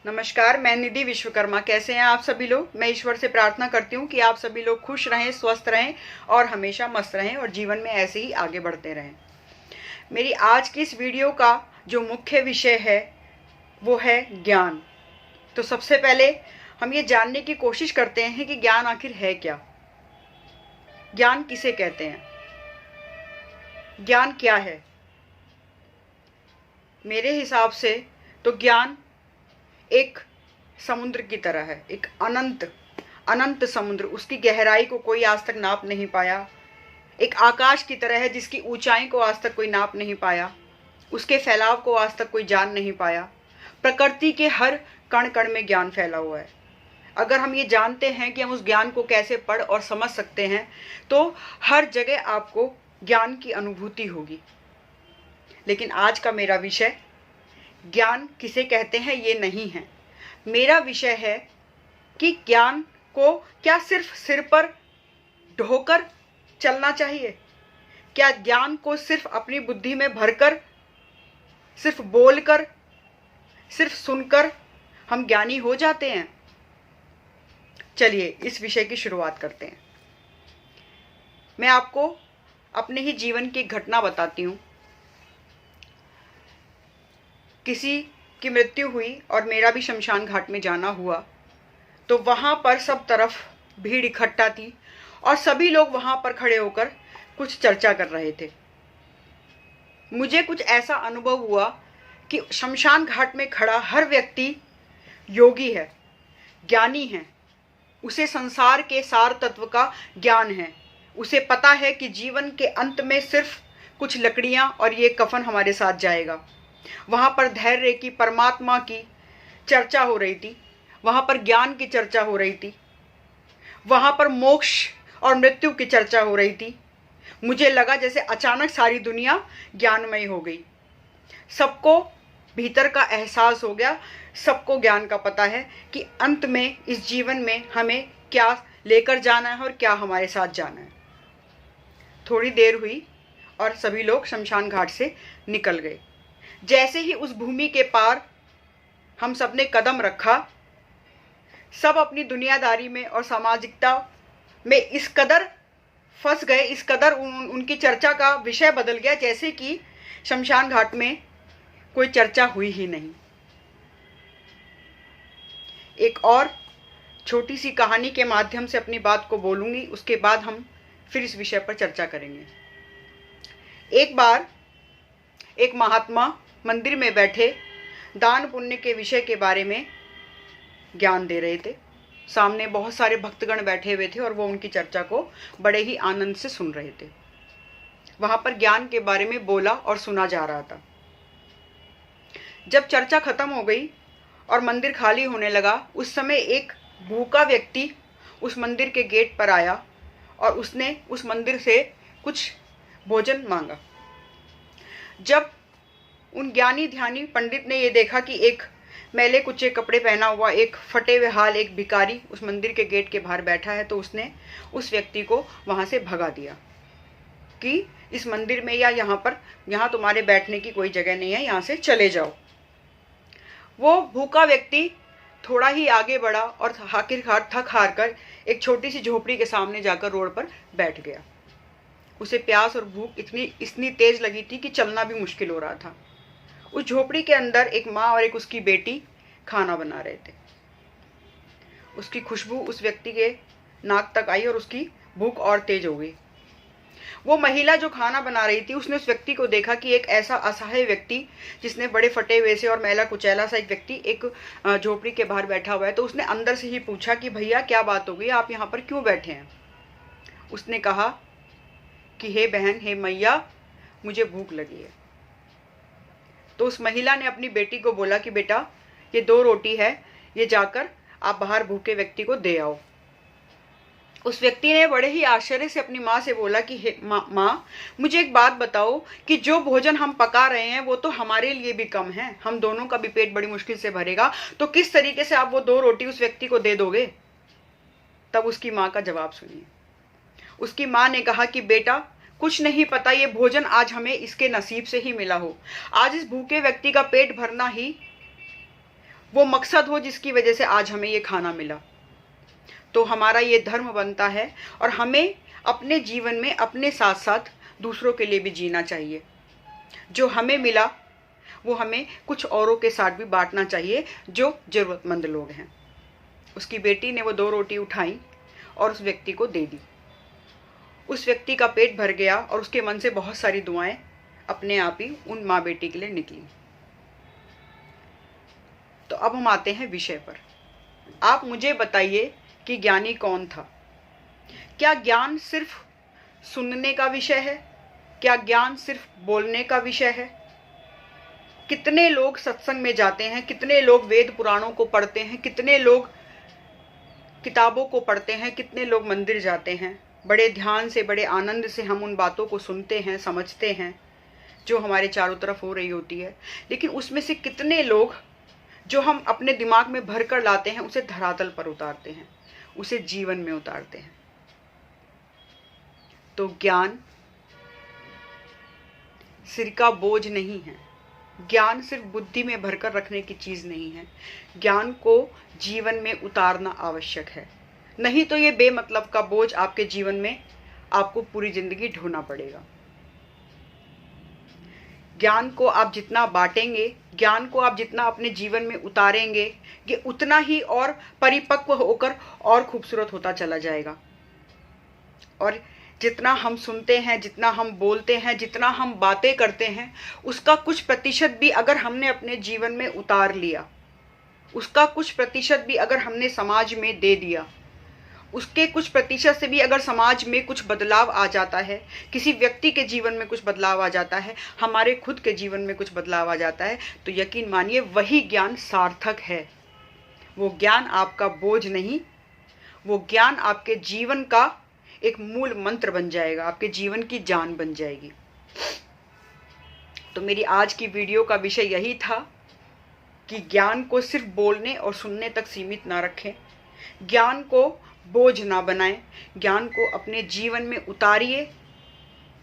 नमस्कार, मैं निधि विश्वकर्मा। कैसे हैं आप सभी लोग? मैं ईश्वर से प्रार्थना करती हूँ कि आप सभी लोग खुश रहें, स्वस्थ रहें और हमेशा मस्त रहें और जीवन में ऐसे ही आगे बढ़ते रहें। मेरी आज की इस वीडियो का जो मुख्य विषय है वो है ज्ञान। तो सबसे पहले हम ये जानने की कोशिश करते हैं कि ज्ञान आखिर है क्या, ज्ञान किसे कहते हैं, ज्ञान क्या है। मेरे हिसाब से तो ज्ञान एक समुद्र की तरह है, एक अनंत समुद्र। उसकी गहराई को कोई आज तक नाप नहीं पाया। एक आकाश की तरह है जिसकी ऊंचाई को आज तक कोई नाप नहीं पाया। उसके फैलाव को आज तक कोई जान नहीं पाया। प्रकृति के हर कण कण में ज्ञान फैला हुआ है। अगर हम ये जानते हैं कि हम उस ज्ञान को कैसे पढ़ और समझ सकते हैं तो हर जगह आपको ज्ञान की अनुभूति होगी। लेकिन आज का मेरा विषय ज्ञान किसे कहते हैं ये नहीं है। मेरा विषय है कि ज्ञान को क्या सिर्फ सिर पर ढोकर चलना चाहिए? क्या ज्ञान को सिर्फ अपनी बुद्धि में भरकर, सिर्फ बोलकर, सिर्फ सुनकर हम ज्ञानी हो जाते हैं? चलिए इस विषय की शुरुआत करते हैं। मैं आपको अपने ही जीवन की घटना बताती हूँ। किसी की मृत्यु हुई और मेरा भी शमशान घाट में जाना हुआ, तो वहाँ पर सब तरफ भीड़ इकट्ठा थी और सभी लोग वहाँ पर खड़े होकर कुछ चर्चा कर रहे थे। मुझे कुछ ऐसा अनुभव हुआ कि शमशान घाट में खड़ा हर व्यक्ति योगी है, ज्ञानी है। उसे संसार के सार तत्व का ज्ञान है। उसे पता है कि जीवन के अंत में सिर्फ कुछ लकड़ियाँ और ये कफन हमारे साथ जाएगा। वहाँ पर धैर्य की, परमात्मा की चर्चा हो रही थी। वहाँ पर ज्ञान की चर्चा हो रही थी। वहाँ पर मोक्ष और मृत्यु की चर्चा हो रही थी। मुझे लगा जैसे अचानक सारी दुनिया ज्ञानमय हो गई। सबको भीतर का एहसास हो गया। सबको ज्ञान का पता है कि अंत में इस जीवन में हमें क्या लेकर जाना है और क्या हमारे साथ जाना है। थोड़ी देर हुई और सभी लोग शमशान घाट से निकल गए। जैसे ही उस भूमि के पार हम सब ने कदम रखा, सब अपनी दुनियादारी में और सामाजिकता में इस कदर फंस गए, इस कदर उनकी चर्चा का विषय बदल गया जैसे कि शमशान घाट में कोई चर्चा हुई ही नहीं। एक और छोटी सी कहानी के माध्यम से अपनी बात को बोलूंगी, उसके बाद हम फिर इस विषय पर चर्चा करेंगे। एक बार एक महात्मा मंदिर में बैठे दान पुण्य के विषय के बारे में ज्ञान दे रहे थे। सामने बहुत सारे भक्तगण बैठे हुए थे और वो उनकी चर्चा को बड़े ही आनंद से सुन रहे थे। वहां पर ज्ञान के बारे में बोला और सुना जा रहा था। जब चर्चा खत्म हो गई और मंदिर खाली होने लगा, उस समय एक भूखा व्यक्ति उस मंदिर के गेट पर आया और उसने उस मंदिर से कुछ भोजन मांगा। जब उन ज्ञानी ध्यानी पंडित ने ये देखा कि एक मैले कुचे कपड़े पहना हुआ, एक फटे हुए हाल एक भिखारी उस मंदिर के गेट के बाहर बैठा है, तो उसने उस व्यक्ति को वहाँ से भगा दिया कि इस मंदिर में या यहाँ तुम्हारे बैठने की कोई जगह नहीं है, यहाँ से चले जाओ। वो भूखा व्यक्ति थोड़ा ही आगे बढ़ा और आखिरकार थक हार कर एक छोटी सी झोपड़ी के सामने जाकर रोड पर बैठ गया। उसे प्यास और भूख इतनी तेज लगी थी कि चलना भी मुश्किल हो रहा था। उस झोपड़ी के अंदर एक माँ और एक उसकी बेटी खाना बना रहे थे। उसकी खुशबू उस व्यक्ति के नाक तक आई और उसकी भूख और तेज हो गई। वो महिला जो खाना बना रही थी, उसने उस व्यक्ति को देखा कि एक ऐसा असहाय व्यक्ति जिसने बड़े फटे हुए से और मैला कुचैला सा एक व्यक्ति एक झोपड़ी के बाहर बैठा हुआ है, तो उसने अंदर से ही पूछा कि भैया क्या बात हो गई, आप यहाँ पर क्यों बैठे हैं? उसने कहा कि हे बहन, हे मैया, मुझे भूख लगी है। तो उस महिला ने अपनी बेटी को बोला कि बेटा, ये 2 रोटी है, ये जाकर आप बाहर भूखे व्यक्ति को दे आओ। उस व्यक्ति ने बड़े ही आश्चर्य से अपनी माँ से बोला कि माँ, मुझे एक बात बताओ कि जो भोजन हम पका रहे हैं वो तो हमारे लिए भी कम है, हम दोनों का भी पेट बड़ी मुश्किल से भरेगा, तो किस तरीके से आप वो 2 रोटी उस व्यक्ति को दे दोगे? तब उसकी माँ का जवाब सुनिए। उसकी माँ ने कहा कि बेटा, कुछ नहीं पता ये भोजन आज हमें इसके नसीब से ही मिला हो। आज इस भूखे व्यक्ति का पेट भरना ही वो मकसद हो जिसकी वजह से आज हमें ये खाना मिला। तो हमारा ये धर्म बनता है और हमें अपने जीवन में अपने साथ साथ दूसरों के लिए भी जीना चाहिए। जो हमें मिला वो हमें कुछ औरों के साथ भी बांटना चाहिए जो ज़रूरतमंद लोग हैं। उसकी बेटी ने वो 2 रोटी उठाई और उस व्यक्ति को दे दी। उस व्यक्ति का पेट भर गया और उसके मन से बहुत सारी दुआएं अपने आप ही उन माँ बेटी के लिए निकली। तो अब हम आते हैं विषय पर। आप मुझे बताइए कि ज्ञानी कौन था? क्या ज्ञान सिर्फ सुनने का विषय है? क्या ज्ञान सिर्फ बोलने का विषय है? कितने लोग सत्संग में जाते हैं, कितने लोग वेद पुराणों को पढ़ते हैं, कितने लोग किताबों को पढ़ते हैं, कितने लोग मंदिर जाते हैं, बड़े ध्यान से बड़े आनंद से हम उन बातों को सुनते हैं, समझते हैं जो हमारे चारों तरफ हो रही होती है। लेकिन उसमें से कितने लोग जो हम अपने दिमाग में भर कर लाते हैं उसे धरातल पर उतारते हैं, उसे जीवन में उतारते हैं। तो ज्ञान सिर का बोझ नहीं है, ज्ञान सिर्फ बुद्धि में भरकर रखने की चीज नहीं है। ज्ञान को जीवन में उतारना आवश्यक है, नहीं तो ये बेमतलब का बोझ आपके जीवन में आपको पूरी जिंदगी ढोना पड़ेगा। ज्ञान को आप जितना बांटेंगे, ज्ञान को आप जितना अपने जीवन में उतारेंगे, ये उतना ही और परिपक्व होकर और खूबसूरत होता चला जाएगा। और जितना हम सुनते हैं, जितना हम बोलते हैं, जितना हम बातें करते हैं, उसका कुछ प्रतिशत भी अगर हमने अपने जीवन में उतार लिया, उसका कुछ प्रतिशत भी अगर हमने समाज में दे दिया, उसके कुछ प्रतिशत से भी अगर समाज में कुछ बदलाव आ जाता है, किसी व्यक्ति के जीवन में कुछ बदलाव आ जाता है, हमारे खुद के जीवन में कुछ बदलाव आ जाता है, तो यकीन मानिए वही ज्ञान सार्थक है। वो ज्ञान आपका बोझ नहीं, वो ज्ञान आपके जीवन का एक मूल मंत्र बन जाएगा, आपके जीवन की जान बन जाएगी। तो मेरी आज की वीडियो का विषय यही था कि ज्ञान को सिर्फ बोलने और सुनने तक सीमित ना रखें, ज्ञान को बोझ ना बनाएं, ज्ञान को अपने जीवन में उतारिए,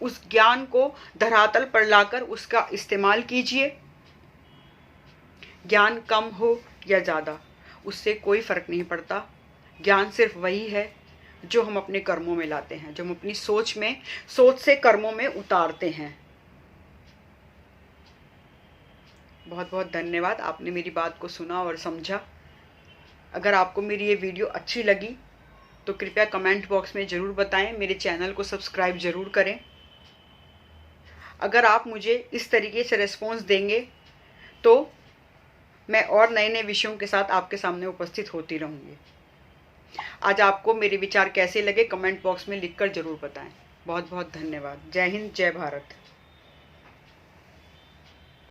उस ज्ञान को धरातल पर लाकर उसका इस्तेमाल कीजिए। ज्ञान कम हो या ज़्यादा उससे कोई फर्क नहीं पड़ता। ज्ञान सिर्फ वही है जो हम अपने कर्मों में लाते हैं, जो हम अपनी सोच से कर्मों में उतारते हैं। बहुत बहुत धन्यवाद, आपने मेरी बात को सुना और समझा। अगर आपको मेरी ये वीडियो अच्छी लगी तो कृपया कमेंट बॉक्स में ज़रूर बताएं, मेरे चैनल को सब्सक्राइब ज़रूर करें। अगर आप मुझे इस तरीके से रिस्पॉन्स देंगे तो मैं और नए नए विषयों के साथ आपके सामने उपस्थित होती रहूँगी। आज आपको मेरे विचार कैसे लगे कमेंट बॉक्स में लिखकर ज़रूर बताएं। बहुत बहुत धन्यवाद। जय हिंद, जय भारत।